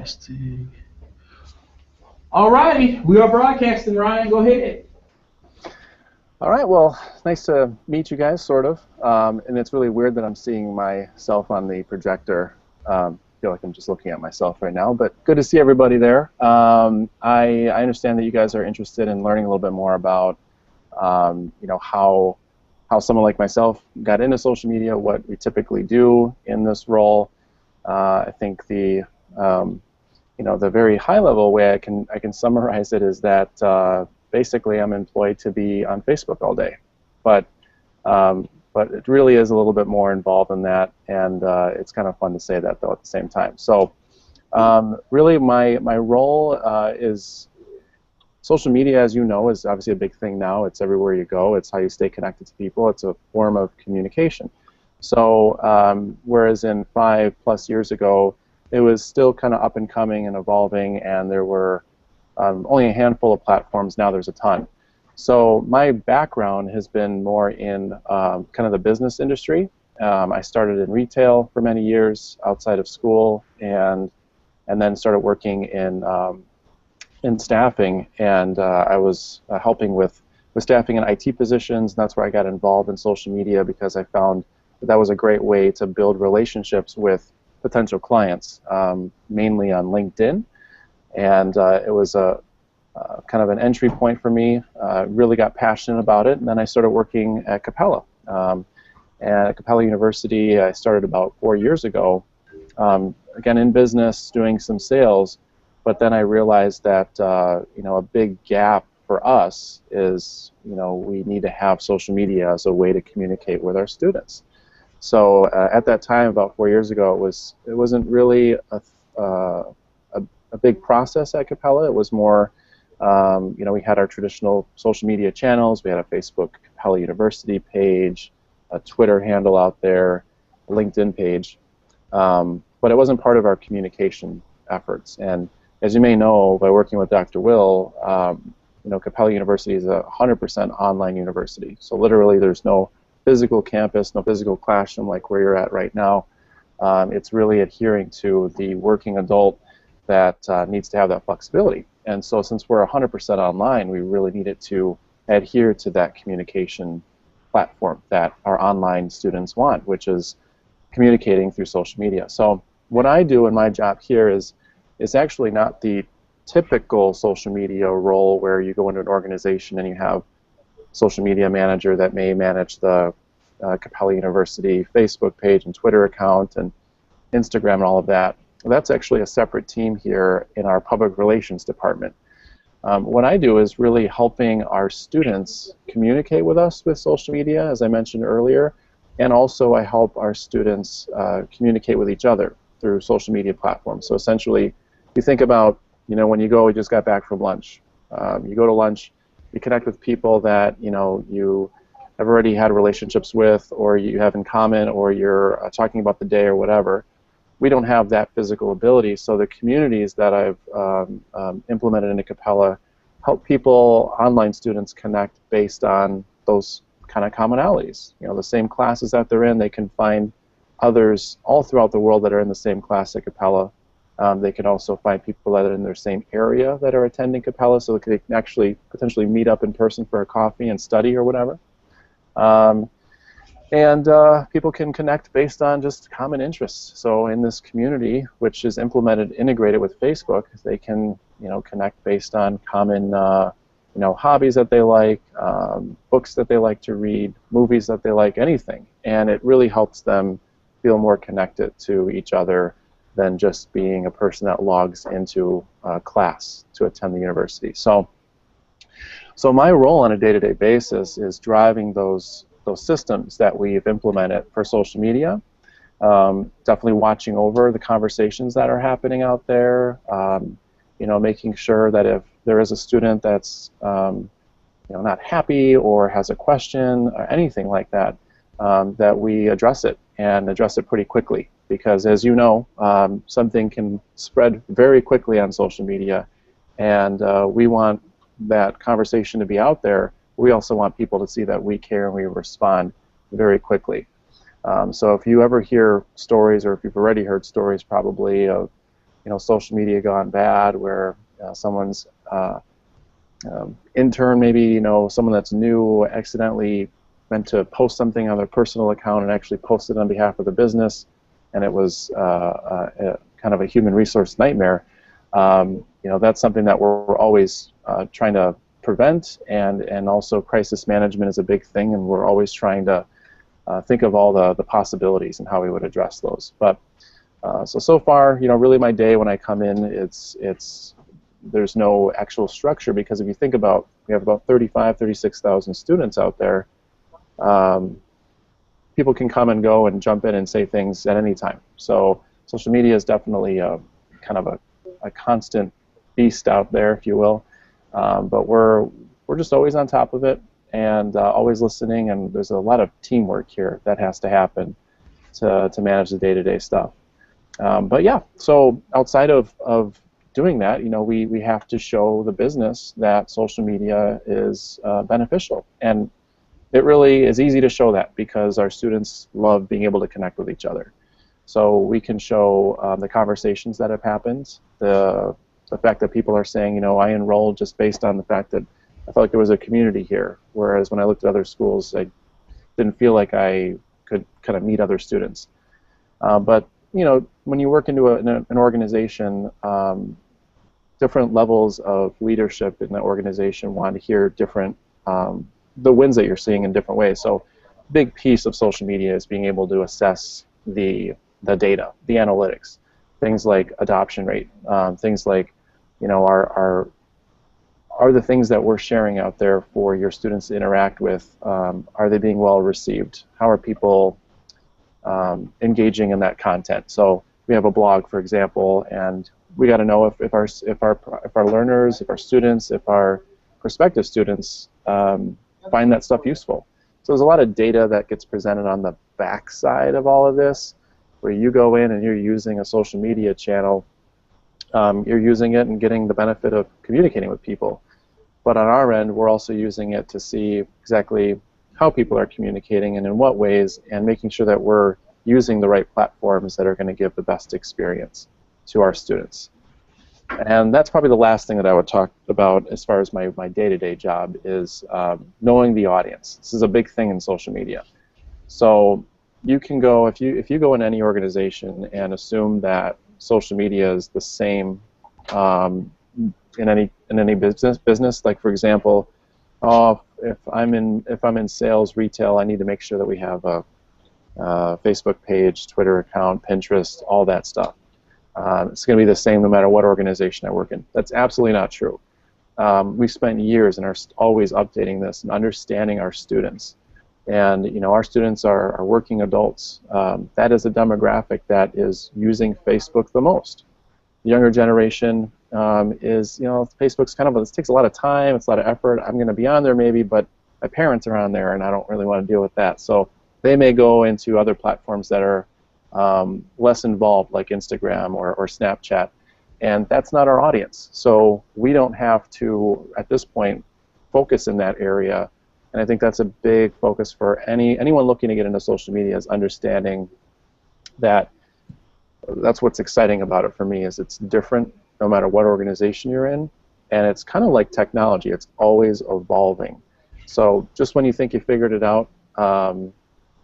Testing. All righty, we are broadcasting. Ryan, go ahead. All right, well, nice to meet you guys, sort of. And it's really weird that I'm seeing myself on the projector. I feel like I'm just looking at myself right now, but good to see everybody there. I understand that you guys are interested in learning a little bit more about, how someone like myself got into social media, what we typically do in this role. I think the very high-level way I can summarize it is that basically I'm employed to be on Facebook all day, but it really is a little bit more involved than that, and it's kind of fun to say that though at the same time. So really my role is social media, as you know, is obviously a big thing now. It's everywhere you go. It's how you stay connected to people. It's a form of communication. So whereas in 5+ years ago, it was still kind of up and coming and evolving, and there were only a handful of platforms. Now there's a ton. So my background has been more in kind of the business industry. I started in retail for many years outside of school, and then started working in staffing, and I was helping with staffing and IT positions, and that's where I got involved in social media because I found that was a great way to build relationships with potential clients, mainly on LinkedIn, and it was a kind of an entry point for me. Really got passionate about it, and then I started working at Capella. And at Capella University, I started about 4 years ago, again in business, doing some sales, but then I realized that a big gap for us is we need to have social media as a way to communicate with our students. So at that time, about 4 years ago, it wasn't really a big process at Capella. It was more, we had our traditional social media channels. We had a Facebook Capella University page, a Twitter handle out there, a LinkedIn page, but it wasn't part of our communication efforts. And as you may know, by working with Dr. Will, Capella University is a 100% online university. So literally, there's no physical campus, no physical classroom like where you're at right now. It's really adhering to the working adult that needs to have that flexibility. And so since we're 100% online, we really needed to adhere to that communication platform that our online students want, which is communicating through social media. So what I do in my job here is actually not the typical social media role where you go into an organization and you have social media manager that may manage the Capella University Facebook page and Twitter account and Instagram and all of that. That's actually a separate team here in our public relations department. What I do is really helping our students communicate with us with social media, as I mentioned earlier, and also I help our students communicate with each other through social media platforms. So essentially, you think about, when you just got back from lunch. You go to lunch, you connect with people that you have already had relationships with, or you have in common, or you're talking about the day or whatever. We don't have that physical ability, so the communities that I've implemented into Capella help people, online students, connect based on those kind of commonalities. The same classes that they're in, they can find others all throughout the world that are in the same class at Capella. They can also find people that are in their same area that are attending Capella, so they can actually potentially meet up in person for a coffee and study or whatever. And people can connect based on just common interests. So in this community, which is integrated with Facebook, they can connect based on common hobbies that they like, books that they like to read, movies that they like, anything. And it really helps them feel more connected to each other than just being a person that logs into class to attend the university. So my role on a day-to-day basis is driving those systems that we've implemented for social media. Definitely watching over the conversations that are happening out there. Making sure that if there is a student that's not happy or has a question or anything like that, that we address it and address it pretty quickly. Because as you know, something can spread very quickly on social media, and we want that conversation to be out there. We also want people to see that we care and we respond very quickly. So if you ever hear stories, or if you've already heard stories probably of social media gone bad, where someone's intern, maybe someone that's new, accidentally meant to post something on their personal account and actually posted on behalf of the business, and it was kind of a human resource nightmare. That's something that we're always trying to prevent, and also crisis management is a big thing, and we're always trying to think of all the possibilities and how we would address those. But so far, really my day when I come in, there's no actual structure, because if you think about, we have about 36,000 students out there. People can come and go and jump in and say things at any time. So social media is definitely kind of a constant beast out there, if you will. But we're just always on top of it, and always listening, and there's a lot of teamwork here that has to happen to manage the day-to-day stuff. But yeah, so outside of doing that, we have to show the business that social media is beneficial. And it really is easy to show that, because our students love being able to connect with each other. So we can show the conversations that have happened, the fact that people are saying, I enrolled just based on the fact that I felt like there was a community here, whereas when I looked at other schools, I didn't feel like I could kind of meet other students. But when you work into an organization, different levels of leadership in the organization want to hear different the wins that you're seeing in different ways. So a big piece of social media is being able to assess the data, the analytics, things like adoption rate, things like are the things that we're sharing out there for your students to interact with, are they being well received? How are people engaging in that content? So we have a blog, for example, and we got to know if our learners, if our students, if our prospective students find that stuff useful. So there's a lot of data that gets presented on the back side of all of this, where you go in and you're using a social media channel, you're using it and getting the benefit of communicating with people. But on our end, we're also using it to see exactly how people are communicating and in what ways, and making sure that we're using the right platforms that are going to give the best experience to our students. And that's probably the last thing that I would talk about as far as my day-to-day job is knowing the audience. This is a big thing in social media. So you can go, if you go in any organization and assume that social media is the same in any business, like for example, if I'm in sales, retail, I need to make sure that we have a Facebook page, Twitter account, Pinterest, all that stuff. It's going to be the same no matter what organization I work in. That's absolutely not true. We've spent years and are always updating this and understanding our students. And our students are working adults. That is a demographic that is using Facebook the most. The younger generation is, Facebook's kind of, it takes a lot of time, it's a lot of effort. I'm going to be on there maybe, but my parents are on there and I don't really want to deal with that. So they may go into other platforms that are less involved, like Instagram or Snapchat, and that's not our audience. So we don't have to, at this point, focus in that area. And I think that's a big focus for anyone looking to get into social media, is understanding that that's what's exciting about it for me, is it's different no matter what organization you're in, and it's kind of like technology. It's always evolving. So just when you think you figured it out,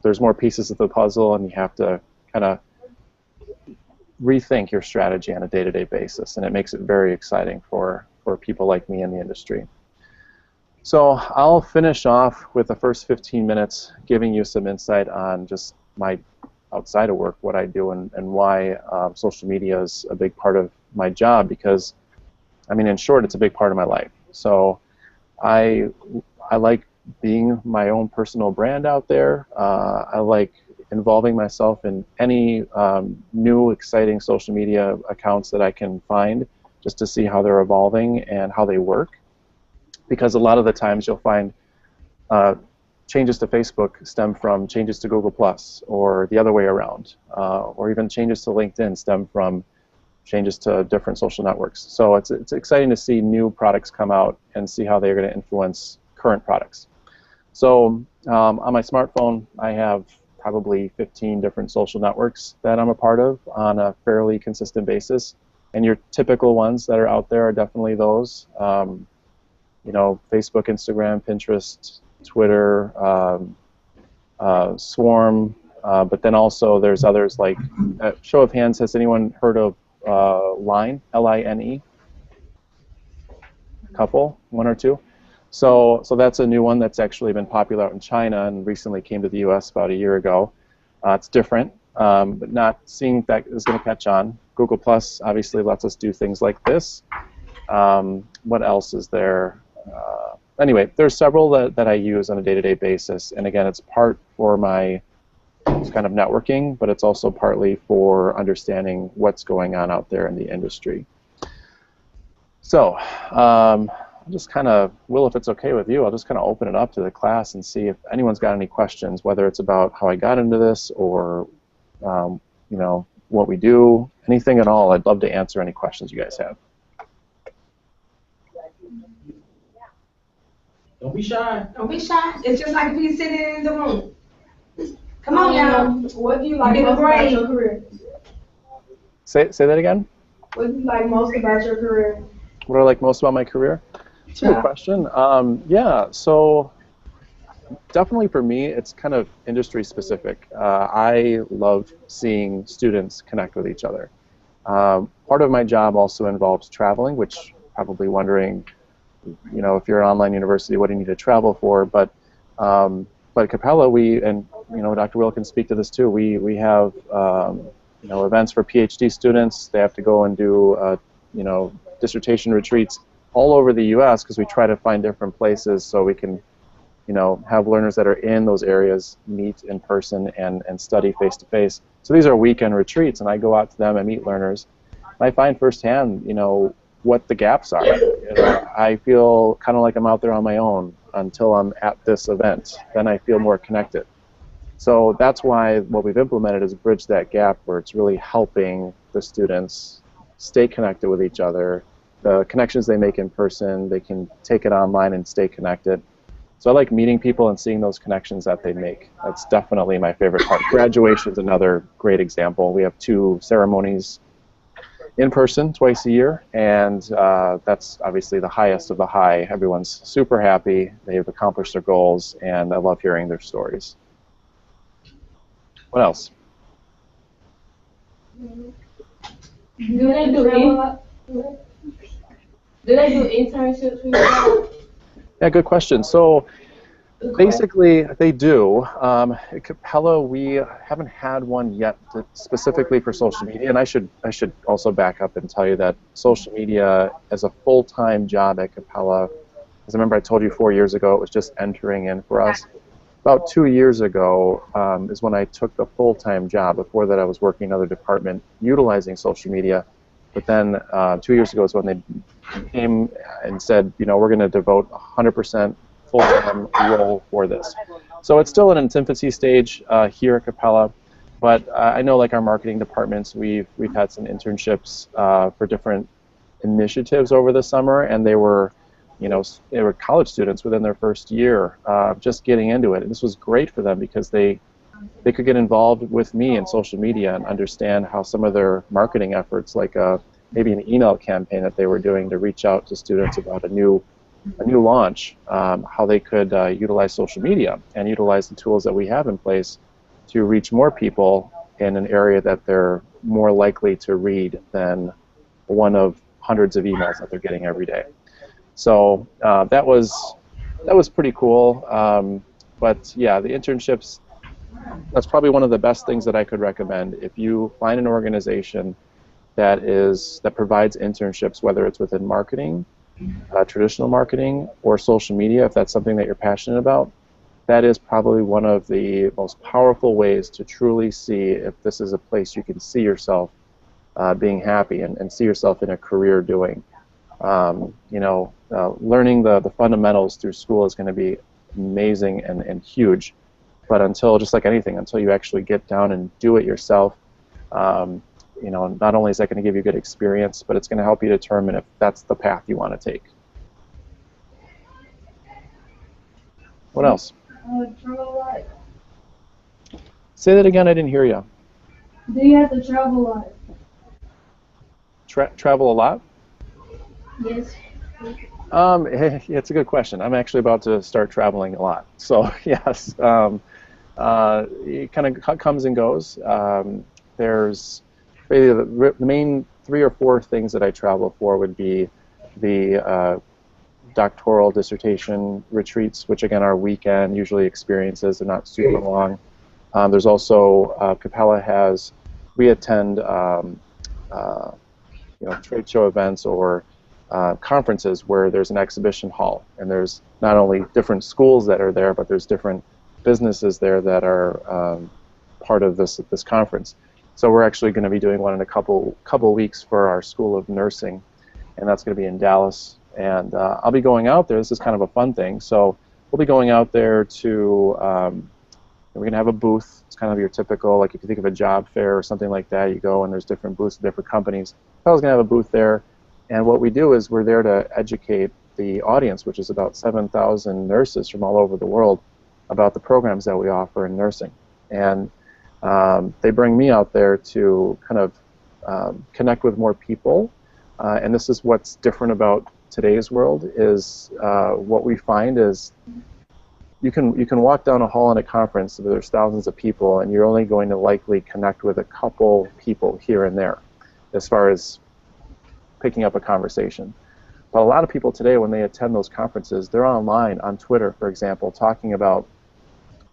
there's more pieces of the puzzle, and you have to kind of rethink your strategy on a day-to-day basis, and it makes it very exciting for people like me in the industry. So I'll finish off with the first 15 minutes giving you some insight on just my outside of work, what I do, and why social media is a big part of my job, because, I mean, in short, it's a big part of my life. So I like being my own personal brand out there. I like involving myself in any new exciting social media accounts that I can find, just to see how they're evolving and how they work. Because a lot of the times you'll find changes to Facebook stem from changes to Google+, or the other way around, or even changes to LinkedIn stem from changes to different social networks. So it's exciting to see new products come out and see how they're going to influence current products. So on my smartphone, I have probably 15 different social networks that I'm a part of on a fairly consistent basis. And your typical ones that are out there are definitely those. You know, Facebook, Instagram, Pinterest, Twitter, Swarm, but then also there's others like, show of hands, has anyone heard of Line, L-I-N-E? Couple, one or two? So that's a new one that's actually been popular out in China and recently came to the US about a year ago. It's different, but not seeing that is going to catch on. Google Plus obviously lets us do things like this. What else is there? Anyway, there's several that I use on a day-to-day basis, and again, it's part for my kind of networking, but it's also partly for understanding what's going on out there in the industry. So, I'll just kind of, Will, if it's okay with you, I'll just kind of open it up to the class and see if anyone's got any questions, whether it's about how I got into this or, you know, what we do, anything at all. I'd love to answer any questions you guys have. Don't be shy. Don't be shy. It's just like if you sitting in the room. Come on, y'all. What do you like most about your career? Say that again? What do you like most about your career? What do I like most about my career? That's a good question. Yeah, so definitely for me, it's kind of industry specific. I love seeing students connect with each other. Part of my job also involves traveling, which probably wondering, you know, if you're an online university, what do you need to travel for? But at Capella, and you know, Dr. Will can speak to this too. We have you know, events for PhD students. They have to go and do you know, dissertation retreats all over the U.S. because we try to find different places so we can, you know, have learners that are in those areas meet in person and study face to face. So these are weekend retreats, and I go out to them and meet learners. And I find firsthand, you know, what the gaps are. You know, I feel kind of like I'm out there on my own until I'm at this event. Then I feel more connected. So that's why what we've implemented is bridge that gap where it's really helping the students stay connected with each other. The connections they make in person, they can take it online and stay connected. So I like meeting people and seeing those connections that they make. That's definitely my favorite part. Graduation is another great example. We have 2 ceremonies in person twice a year, and that's obviously the highest of the high. Everyone's super happy. They've accomplished their goals, and I love hearing their stories. What else? Do they do internships for you? Yeah, good question. So basically, they do. At Capella, we haven't had one yet specifically for social media, and I should also back up and tell you that social media as a full-time job at Capella, as I remember I told you 4 years ago, it was just entering in for us. About 2 years ago is when I took the full-time job. Before that, I was working in another department utilizing social media. But then 2 years ago is when they came and said, you know, we're going to devote 100% full-time role for this. So it's still in its infancy stage here at Capella, but I know like our marketing departments, we've had some internships for different initiatives over the summer, and they were, you know, they were college students within their first year just getting into it. And this was great for them because they could get involved with me in social media and understand how some of their marketing efforts, like maybe an email campaign that they were doing to reach out to students about a new launch, how they could utilize social media and utilize the tools that we have in place to reach more people in an area that they're more likely to read than one of hundreds of emails that they're getting every day. So that was pretty cool. But yeah, the internships, that's probably one of the best things that I could recommend. If you find an organization that provides internships, whether it's within marketing, traditional marketing, or social media, if that's something that you're passionate about, that is probably one of the most powerful ways to truly see if this is a place you can see yourself being happy and see yourself in a career doing. You know, learning the fundamentals through school is going to be amazing and huge, but until, just like anything, until you actually get down and do it yourself, you know, not only is that going to give you good experience, but it's going to help you determine if that's the path you want to take. What else? Travel a lot. Say that again, I didn't hear you. Do you have to travel a lot? travel a lot? Yes. It's a good question. I'm actually about to start traveling a lot. So yes, it kind of comes and goes. There's really the main 3 or 4 things that I travel for would be the doctoral dissertation retreats, which again are weekend, usually experiences. They're not super long. There's also Capella has, we attend trade show events or conferences where there's an exhibition hall, and there's not only different schools that are there, but there's different businesses there that are part of this conference. So we're actually going to be doing one in a couple weeks for our School of Nursing, and that's going to be in Dallas. And I'll be going out there. This is kind of a fun thing. So we'll be going out there to, we're going to have a booth. It's kind of your typical, like if you think of a job fair or something like that, you go and there's different booths, different companies. I was going to have a booth there. And what we do is we're there to educate the audience, which is about 7,000 nurses from all over the world, about the programs that we offer in nursing. And they bring me out there to kind of connect with more people. And this is what's different about today's world is what we find is you can walk down a hall in a conference where there's thousands of people, and you're only going to likely connect with a couple people here and there as far as picking up a conversation. But a lot of people today, when they attend those conferences, they're online on Twitter, for example, talking about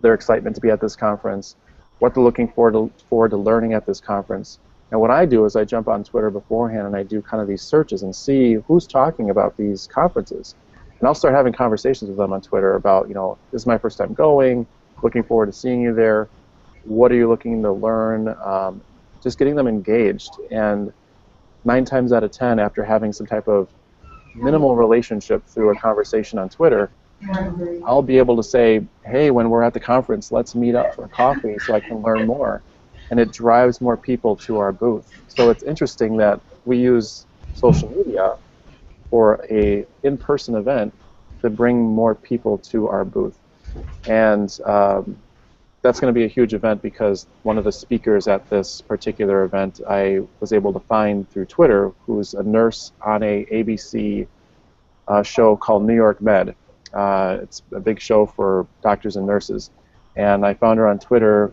their excitement to be at this conference, what they're looking forward to learning at this conference. And what I do is I jump on Twitter beforehand and I do kind of these searches and see who's talking about these conferences. And I'll start having conversations with them on Twitter about, this is my first time going, looking forward to seeing you there. What are you looking to learn? Just getting them engaged. And 9 times out of 10, after having some type of minimal relationship through a conversation on Twitter, I'll be able to say, hey, when we're at the conference, let's meet up for coffee so I can learn more. And it drives more people to our booth. So it's interesting that we use social media for a in-person event to bring more people to our booth. And that's going to be a huge event because one of the speakers at this particular event I was able to find through Twitter, who's a nurse on a ABC show called New York Med. It's a big show for doctors and nurses. And I found her on Twitter,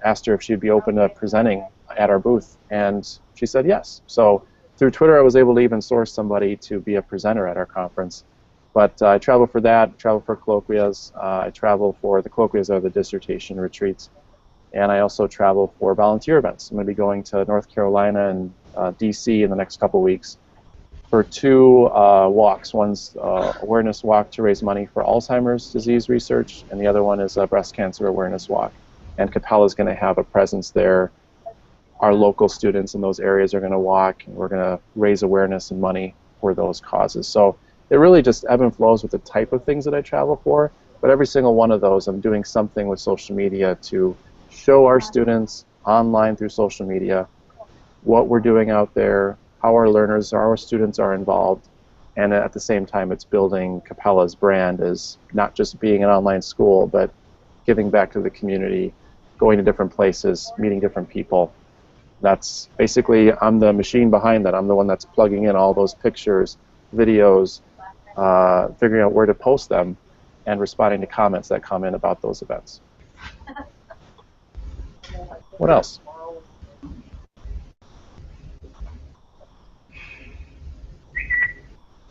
asked her if she'd be open to presenting at our booth, and she said yes. So through Twitter, I was able to even source somebody to be a presenter at our conference. But I travel for that, travel for colloquias. I travel for the colloquias are the dissertation retreats. And I also travel for volunteer events. I'm going to be going to North Carolina and DC in the next couple weeks for 2 walks. One's awareness walk to raise money for Alzheimer's disease research, and the other one is a breast cancer awareness walk. And Capella is going to have a presence there. Our local students in those areas are going to walk, and we're going to raise awareness and money for those causes. So it really just ebb and flows with the type of things that I travel for, but every single one of those I'm doing something with social media to show our students online through social media what we're doing out there, how our learners, our students are involved, and at the same time it's building Capella's brand as not just being an online school, but giving back to the community, going to different places, meeting different people. That's basically, I'm the machine behind that. I'm the one that's plugging in all those pictures, videos, figuring out where to post them, and responding to comments that come in about those events. What else?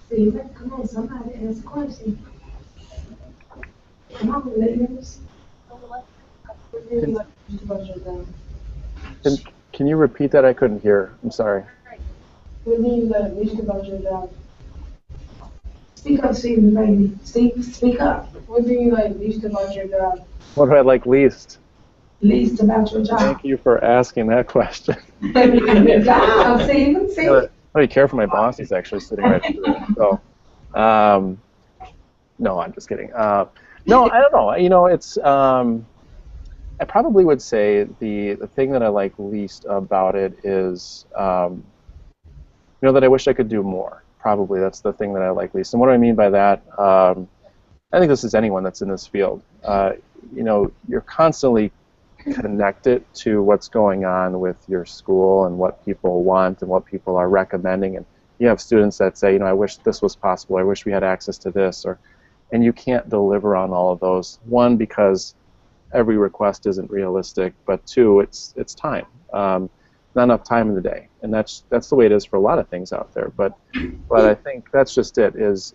Steven, come on, somebody ask a question. Come on, ladies. Can you repeat that? I couldn't hear. I'm sorry. What do you like least about your job? Speak up, Steven, baby. Speak up. What do you like least about your job? What do I like least? Least about your job. Thank you for asking that question. Good job, Steven. See? I don't care for my boss. He's actually sitting right there. So, no, I'm just kidding. No, I don't know. It's I probably would say the thing that I like least about it is that I wish I could do more. Probably that's the thing that I like least. And what do I mean by that? I think this is anyone that's in this field. You're constantly connect it to what's going on with your school and what people want and what people are recommending. And you have students that say, I wish this was possible. I wish we had access to this. And you can't deliver on all of those. One, because every request isn't realistic, but two, it's time. Not enough time in the day, and that's the way it is for a lot of things out there. But I think that's just it. Is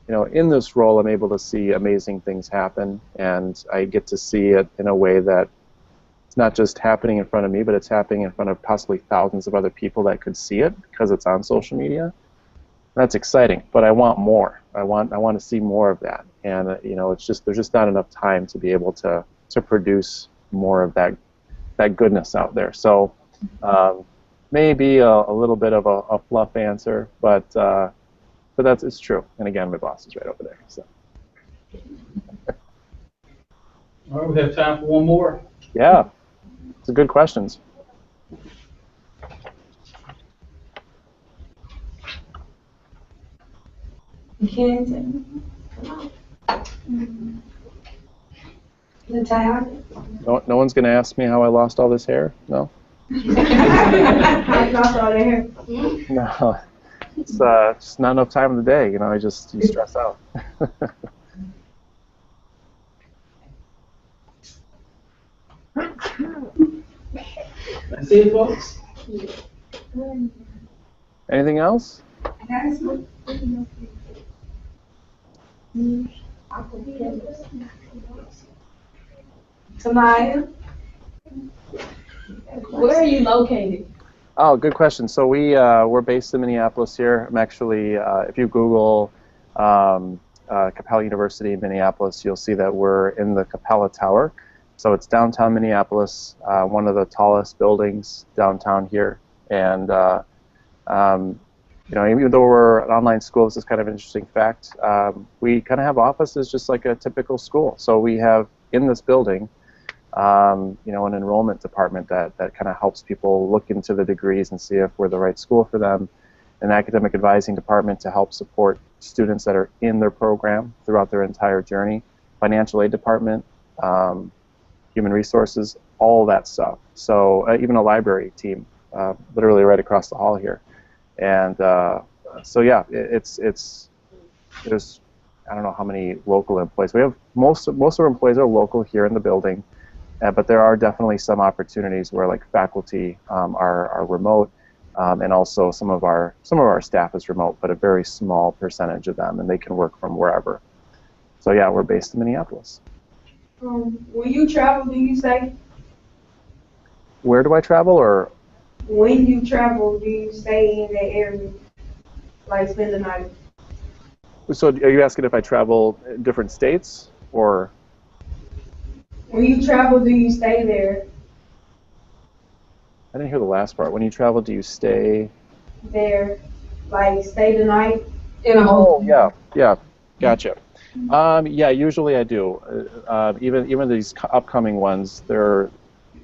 in this role, I'm able to see amazing things happen, and I get to see it in a way that it's not just happening in front of me, but it's happening in front of possibly thousands of other people that could see it because it's on social media. That's exciting, but I want more. I want to see more of that, and there's just not enough time to be able to produce more of that goodness out there. So maybe a little bit of a fluff answer, but it's true. And again, my boss is right over there. So. All right, we have time for one more. Yeah, it's a good questions. You can't come on. Natalia? No one's going to ask me how I lost all this hair? No? I lost all their hair. No. It's just not enough time in the day. You stress out. That's it, folks. Anything else? That's what. Tamaya? Where are you located? Oh, good question. So we're based in Minneapolis here. I'm actually, if you Google Capella University in Minneapolis, you'll see that we're in the Capella Tower. So it's downtown Minneapolis, one of the tallest buildings downtown here. And even though we're an online school, this is kind of an interesting fact. We kind of have offices just like a typical school. So we have in this building, an enrollment department that kind of helps people look into the degrees and see if we're the right school for them, an academic advising department to help support students that are in their program throughout their entire journey, financial aid department, human resources, all that stuff. So even a library team, literally right across the hall here. And so yeah, there's I don't know how many local employees. We have most of our employees are local here in the building. But there are definitely some opportunities where, like, faculty are remote, and also some of our staff is remote, but a very small percentage of them, and they can work from wherever. So yeah, we're based in Minneapolis. When you travel, do you stay? Where do I travel, or? When you travel, do you stay in that area, like spend the night? So are you asking if I travel in different states, or? When you travel, do you stay there? I didn't hear the last part. When you travel, do you stay? There, like stay the night in a hotel? Oh, yeah, gotcha. Yeah, usually I do. Even these upcoming ones, they're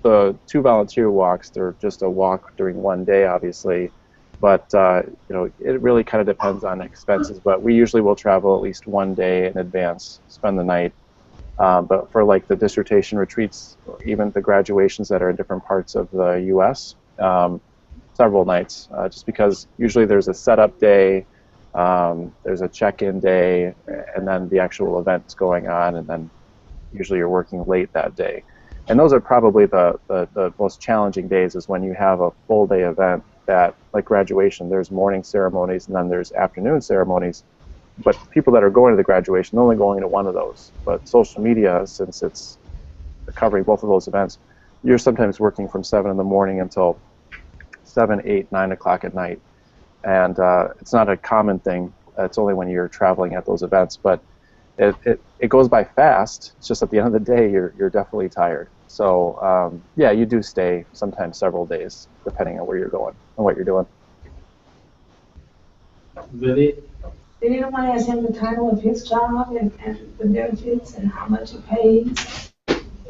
the 2 volunteer walks. They're just a walk during one day, obviously, but it really kind of depends on expenses. But we usually will travel at least one day in advance, spend the night. But for like the dissertation retreats, or even the graduations that are in different parts of the U.S., several nights, just because usually there's a setup day, there's a check-in day, and then the actual event's going on, and then usually you're working late that day. And those are probably the most challenging days, is when you have a full-day event that, like graduation, there's morning ceremonies and then there's afternoon ceremonies. But people that are going to the graduation, they're only going to one of those. But social media, since it's covering both of those events, you're sometimes working from 7 in the morning until 7, 8, 9 o'clock at night. And it's not a common thing. It's only when you're traveling at those events. But it goes by fast. It's just at the end of the day, you're definitely tired. So yeah, you do stay sometimes several days, depending on where you're going and what you're doing. Is that it? Did anyone ask him the title of his job and the benefits and how much it pays?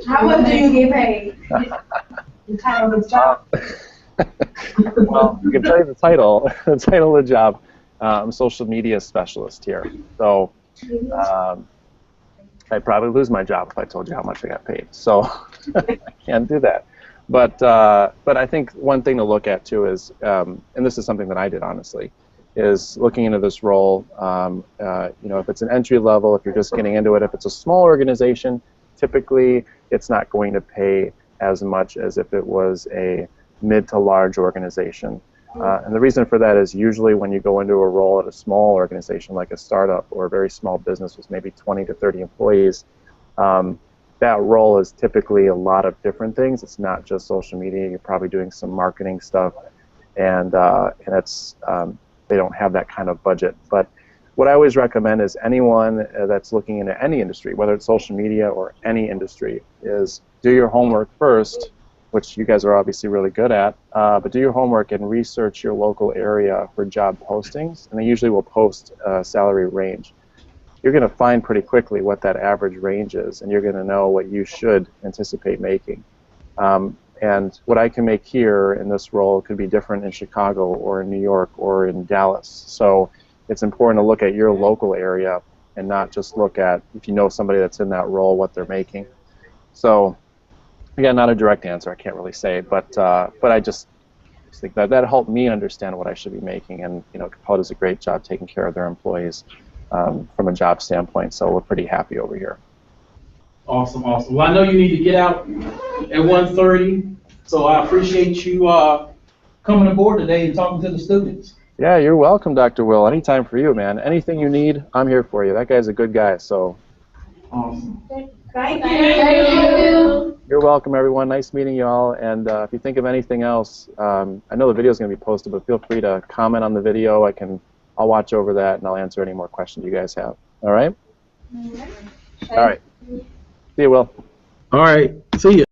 How much do you get paid? The title of his job? Well, I can tell you the title. The title of the job. I'm social media specialist here. So I'd probably lose my job if I told you how much I got paid. So I can't do that. But I think one thing to look at too is, and this is something that I did honestly, is looking into this role. If it's an entry level, if you're just getting into it, if it's a small organization, typically it's not going to pay as much as if it was a mid to large organization. And the reason for that is usually when you go into a role at a small organization like a startup or a very small business with maybe 20 to 30 employees, that role is typically a lot of different things. It's not just social media. You're probably doing some marketing stuff, and it's they don't have that kind of budget. But what I always recommend is anyone that's looking into any industry, whether it's social media or any industry, is do your homework first, which you guys are obviously really good at, but do your homework and research your local area for job postings, and they usually will post a salary range. You're going to find pretty quickly what that average range is, and you're going to know what you should anticipate making. And what I can make here in this role could be different in Chicago or in New York or in Dallas. So it's important to look at your local area and not just look at, if you know somebody that's in that role, what they're making. So again, not a direct answer, I can't really say, but I just think that helped me understand what I should be making, and Capella does a great job taking care of their employees from a job standpoint, so we're pretty happy over here. Awesome, awesome. Well, I know you need to get out at 1:30, so I appreciate you coming aboard today and talking to the students. Yeah, you're welcome, Dr. Will. Anytime for you, man. Anything you need, I'm here for you. That guy's a good guy, so. Awesome. Thank you. You're welcome, everyone. Nice meeting you all. And if you think of anything else, I know the video is going to be posted, but feel free to comment on the video. I'll watch over that, and I'll answer any more questions you guys have. All right? All right. See you, Will. All right. See you.